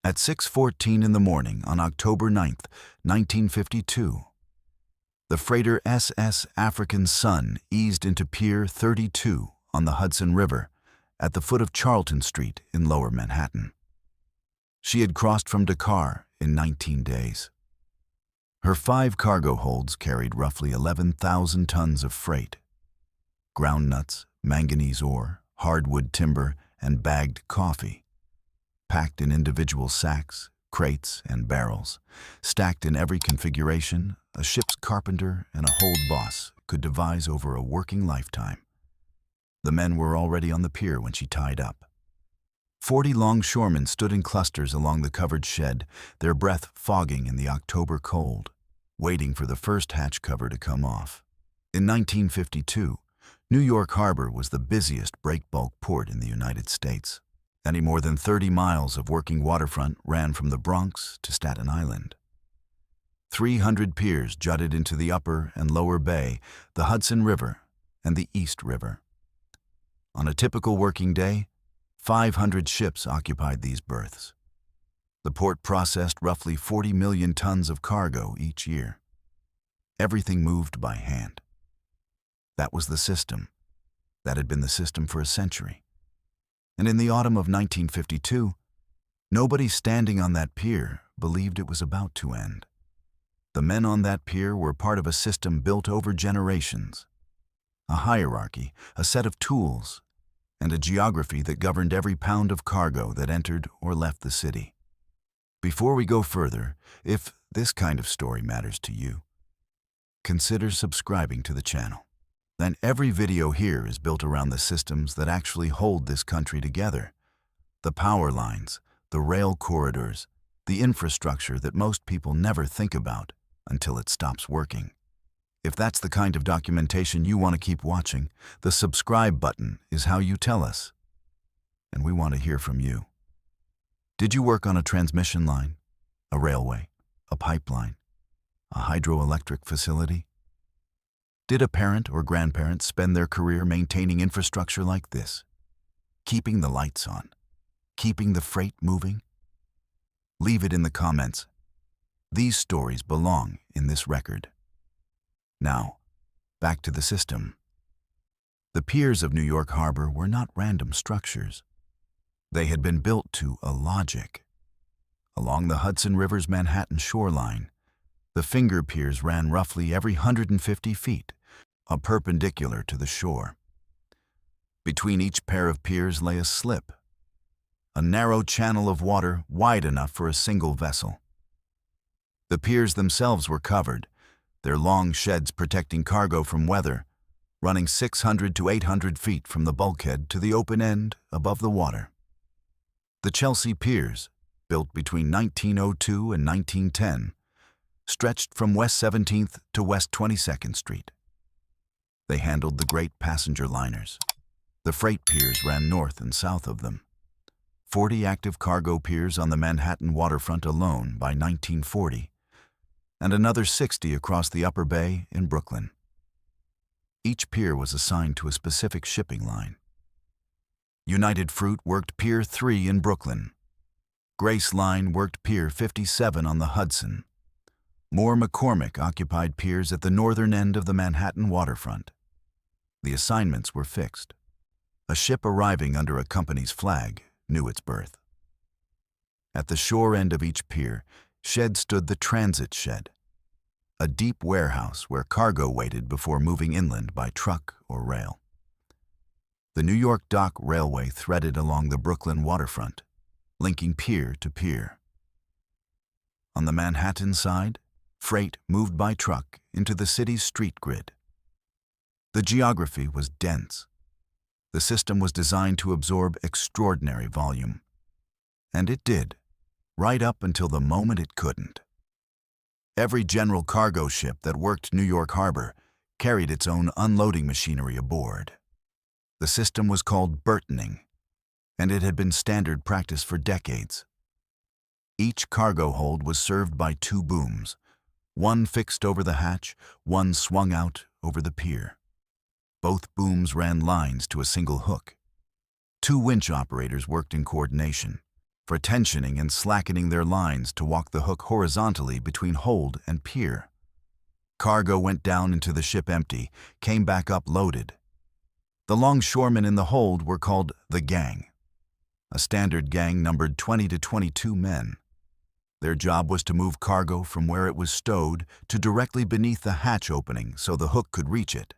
At 6:14 in the morning on October 9th, 1952, the freighter SS African Sun eased into Pier 32 on the Hudson River at the foot of Charlton Street in Lower Manhattan. She had crossed from Dakar in 19 days. Her 5 cargo holds carried roughly 11,000 tons of freight: ground nuts, manganese ore, hardwood timber, and bagged coffee, packed in individual sacks, crates, and barrels, stacked in every configuration a ship's carpenter and a hold boss could devise over a working lifetime. The men were already on the pier when she tied up. 40 longshoremen stood in clusters along the covered shed, their breath fogging in the October cold, waiting for the first hatch cover to come off. In 1952, New York Harbor was the busiest breakbulk port in the United States. Any more than 30 miles of working waterfront ran from the Bronx to Staten Island. 300 piers jutted into the upper and lower bay, the Hudson River, and the East River. On a typical working day, 500 ships occupied these berths. The port processed roughly 40 million tons of cargo each year. Everything moved by hand. That was the system. That had been the system for a century. And in the autumn of 1952, nobody standing on that pier believed it was about to end. The men on that pier were part of a system built over generations, a hierarchy, a set of tools, and a geography that governed every pound of cargo that entered or left the city. Before we go further, if this kind of story matters to you, consider subscribing to the channel. Then every video here is built around the systems that actually hold this country together. The power lines, the rail corridors, the infrastructure that most people never think about until it stops working. If that's the kind of documentation you want to keep watching, the subscribe button is how you tell us. And we want to hear from you. Did you work on a transmission line, a railway, a pipeline, a hydroelectric facility? Did a parent or grandparent spend their career maintaining infrastructure like this? Keeping the lights on? Keeping the freight moving? Leave it in the comments. These stories belong in this record. Now, back to the system. The piers of New York Harbor were not random structures. They had been built to a logic. Along the Hudson River's Manhattan shoreline, the finger piers ran roughly every 150 feet, a perpendicular to the shore. Between each pair of piers lay a slip, a narrow channel of water wide enough for a single vessel. The piers themselves were covered, their long sheds protecting cargo from weather, running 600 to 800 feet from the bulkhead to the open end above the water. The Chelsea piers, built between 1902 and 1910, stretched from West 17th to West 22nd Street. They handled the great passenger liners. The freight piers ran north and south of them. 40 active cargo piers on the Manhattan waterfront alone by 1940, and another 60 across the Upper Bay in Brooklyn. Each pier was assigned to a specific shipping line. United Fruit worked Pier 3 in Brooklyn. Grace Line worked Pier 57 on the Hudson. Moore McCormick occupied piers at the northern end of the Manhattan waterfront. The assignments were fixed. A ship arriving under a company's flag knew its berth. At the shore end of each pier shed stood the transit shed, a deep warehouse where cargo waited before moving inland by truck or rail. The New York Dock Railway threaded along the Brooklyn waterfront, linking pier to pier. On the Manhattan side, freight moved by truck into the city's street grid. The geography was dense. The system was designed to absorb extraordinary volume. And it did, right up until the moment it couldn't. Every general cargo ship that worked New York Harbor carried its own unloading machinery aboard. The system was called Burtoning, and it had been standard practice for decades. Each cargo hold was served by 2 booms, one fixed over the hatch, one swung out over the pier. Both booms ran lines to a single hook. 2 winch operators worked in coordination. for tensioning and slackening their lines to walk the hook horizontally between hold and pier. Cargo went down into the ship empty, came back up loaded. The longshoremen in the hold were called the gang. A standard gang numbered 20 to 22 men. Their job was to move cargo from where it was stowed to directly beneath the hatch opening so the hook could reach it.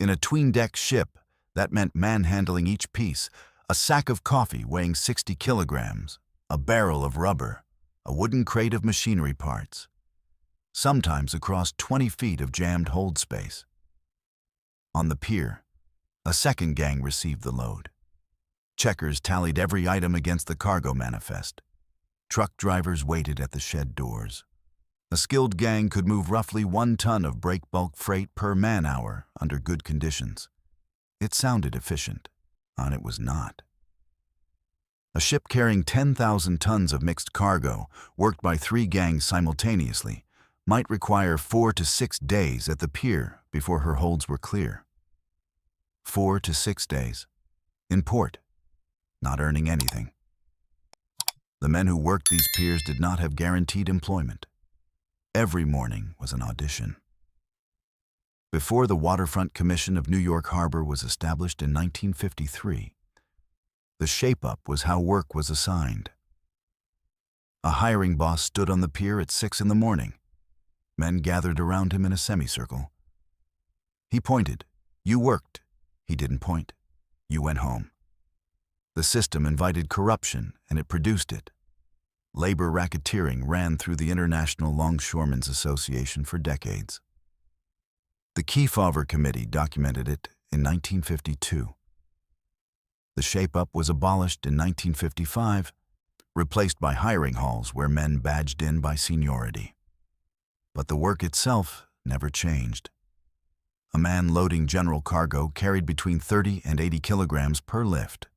In a tween-deck ship, that meant manhandling each piece: a sack of coffee weighing 60 kilograms, a barrel of rubber, a wooden crate of machinery parts, sometimes across 20 feet of jammed hold space. On the pier, a second gang received the load. Checkers tallied every item against the cargo manifest. Truck drivers waited at the shed doors. A skilled gang could move roughly 1 ton of break-bulk freight per man-hour under good conditions. It sounded efficient, and it was not. A ship carrying 10,000 tons of mixed cargo, worked by 3 gangs simultaneously, might require 4 to 6 days at the pier before her holds were clear. 4 to 6 days. In port, not earning anything. The men who worked these piers did not have guaranteed employment. Every morning was an audition. Before the Waterfront Commission of New York Harbor was established in 1953, the shape-up was how work was assigned. A hiring boss stood on the pier at 6 in the morning. Men gathered around him in a semicircle. He pointed. You worked. He didn't point. You went home. The system invited corruption, and it produced it. Labor racketeering ran through the International Longshoremen's Association for decades. The Kefauver Committee documented it in 1952. The shape-up was abolished in 1955, replaced by hiring halls where men badged in by seniority. But the work itself never changed. A man loading general cargo carried between 30 and 80 kilograms per lift.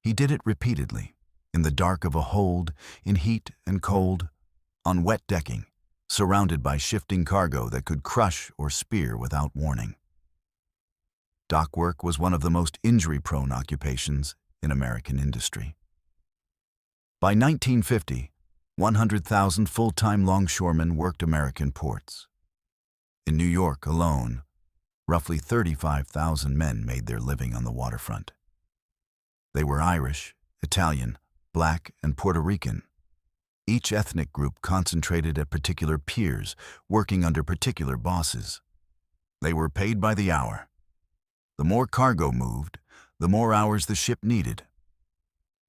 He did it repeatedly, in the dark of a hold, in heat and cold, on wet decking, surrounded by shifting cargo that could crush or spear without warning. Dock work was one of the most injury-prone occupations in American industry. By 1950, 100,000 full-time longshoremen worked American ports. In New York alone, roughly 35,000 men made their living on the waterfront. They were Irish, Italian, Black, and Puerto Rican. Each ethnic group concentrated at particular piers, working under particular bosses. They were paid by the hour. The more cargo moved, the more hours the ship needed.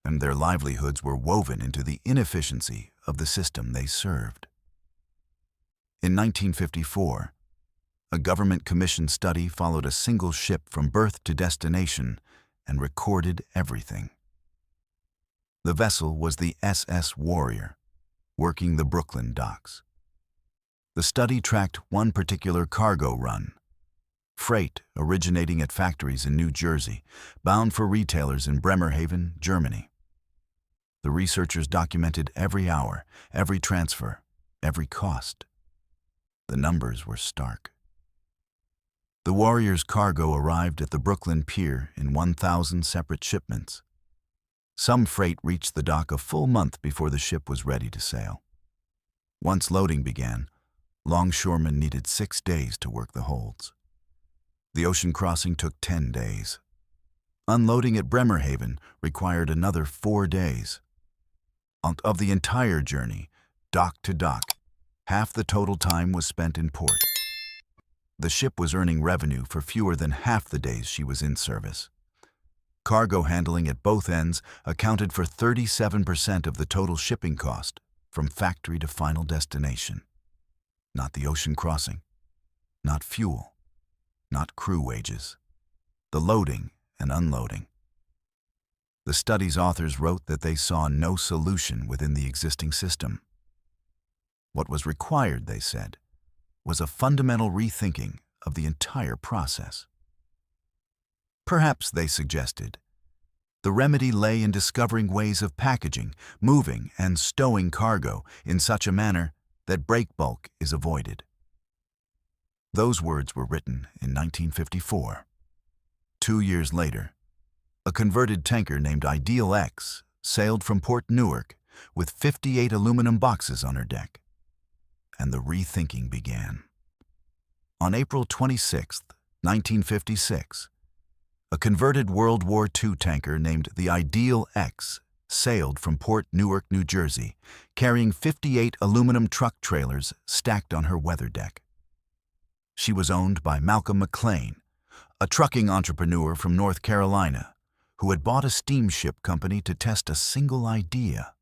And their livelihoods were woven into the inefficiency of the system they served. In 1954, a government-commissioned study followed a single ship from berth to destination and recorded everything. The vessel was the SS Warrior, working the Brooklyn docks. The study tracked one particular cargo run, freight originating at factories in New Jersey, bound for retailers in Bremerhaven, Germany. The researchers documented every hour, every transfer, every cost. The numbers were stark. The Warrior's cargo arrived at the Brooklyn Pier in 1,000 separate shipments. Some freight reached the dock a full month before the ship was ready to sail. Once loading began, longshoremen needed 6 days to work the holds. The ocean crossing took 10 days. Unloading at Bremerhaven required another 4 days. Of the entire journey, dock to dock, half the total time was spent in port. The ship was earning revenue for fewer than half the days she was in service. Cargo handling at both ends accounted for 37% of the total shipping cost, from factory to final destination. Not the ocean crossing, not fuel, not crew wages, the loading and unloading. The study's authors wrote that they saw no solution within the existing system. What was required, they said, was a fundamental rethinking of the entire process. Perhaps, they suggested, the remedy lay in discovering ways of packaging, moving, and stowing cargo in such a manner that break bulk is avoided. Those words were written in 1954. 2 years later, a converted tanker named Ideal X sailed from Port Newark with 58 aluminum boxes on her deck. And the rethinking began. On April 26, 1956, a converted World War II tanker named the Ideal X sailed from Port Newark, New Jersey, carrying 58 aluminum truck trailers stacked on her weather deck. She was owned by Malcolm McLean, a trucking entrepreneur from North Carolina, who had bought a steamship company to test a single idea: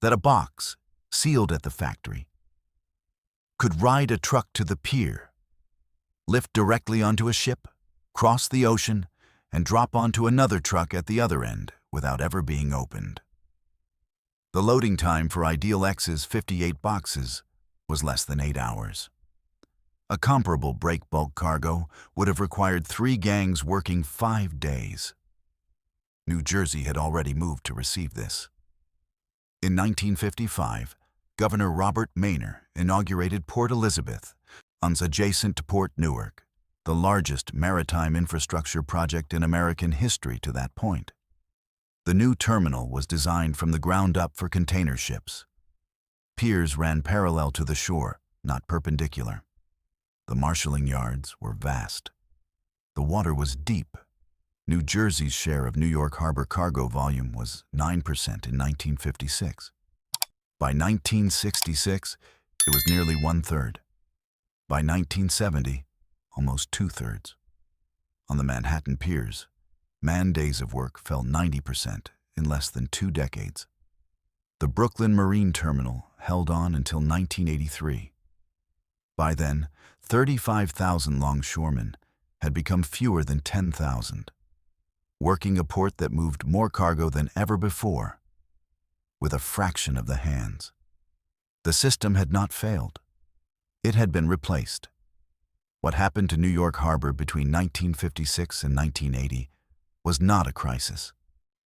that a box, sealed at the factory, could ride a truck to the pier, lift directly onto a ship, cross the ocean, and drop onto another truck at the other end without ever being opened. The loading time for Ideal X's 58 boxes was less than 8 hours. A comparable break bulk cargo would have required 3 gangs working 5 days. New Jersey had already moved to receive this. In 1955, Governor Robert Maynor inaugurated Port Elizabeth, adjacent to Port Newark, the largest maritime infrastructure project in American history to that point. The new terminal was designed from the ground up for container ships. Piers ran parallel to the shore, not perpendicular. The marshalling yards were vast. The water was deep. New Jersey's share of New York Harbor cargo volume was 9% in 1956. By 1966, it was nearly 1/3. By 1970, almost 2/3. On the Manhattan piers, man days of work fell 90% in less than 2 decades. The Brooklyn Marine Terminal held on until 1983. By then, 35,000 longshoremen had become fewer than 10,000, working a port that moved more cargo than ever before, with a fraction of the hands. The system had not failed. It had been replaced. What happened to New York Harbor between 1956 and 1980 was not a crisis,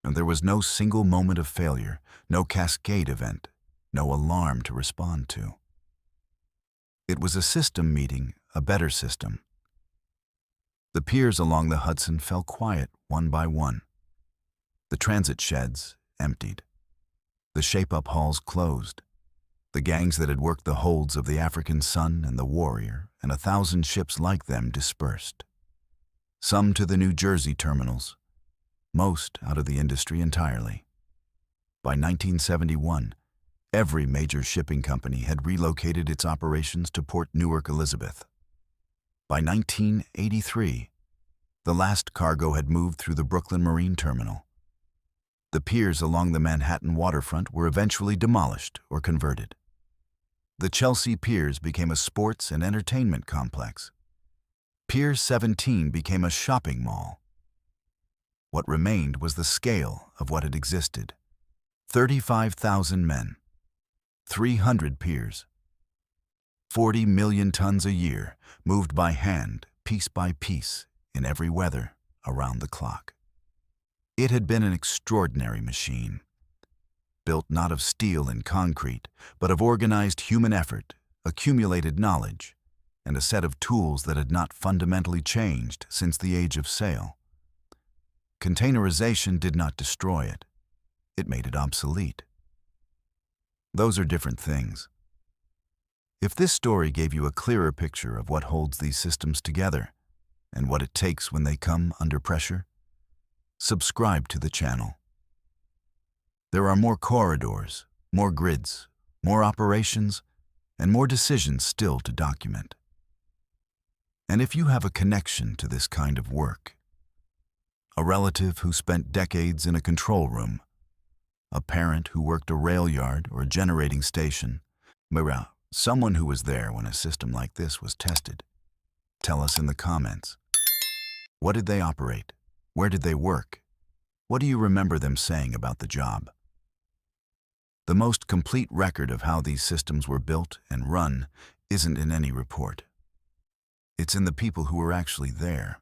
and there was no single moment of failure, no cascade event, no alarm to respond to. It was a system meeting a better system. The piers along the Hudson fell quiet one by one. The transit sheds emptied. The shape-up halls closed. The gangs that had worked the holds of the African Sun and the Warrior and 1,000 ships like them dispersed. Some to the New Jersey terminals, most out of the industry entirely. By 1971, every major shipping company had relocated its operations to Port Newark-Elizabeth. By 1983, the last cargo had moved through the Brooklyn Marine Terminal. The piers along the Manhattan waterfront were eventually demolished or converted. The Chelsea Piers became a sports and entertainment complex. Pier 17 became a shopping mall. What remained was the scale of what had existed: 35,000 men, 300 piers, 40 million tons a year, moved by hand, piece by piece, in every weather, around the clock. It had been an extraordinary machine, built not of steel and concrete, but of organized human effort, accumulated knowledge, and a set of tools that had not fundamentally changed since the age of sail. Containerization did not destroy it. It made it obsolete. Those are different things. If this story gave you a clearer picture of what holds these systems together and what it takes when they come under pressure, subscribe to the channel. There are more corridors, more grids, more operations, and more decisions still to document. And if you have a connection to this kind of work, a relative who spent decades in a control room, a parent who worked a rail yard or a generating station, someone who was there when a system like this was tested, tell us in the comments. What did they operate? Where did they work? What do you remember them saying about the job? The most complete record of how these systems were built and run isn't in any report. It's in the people who were actually there.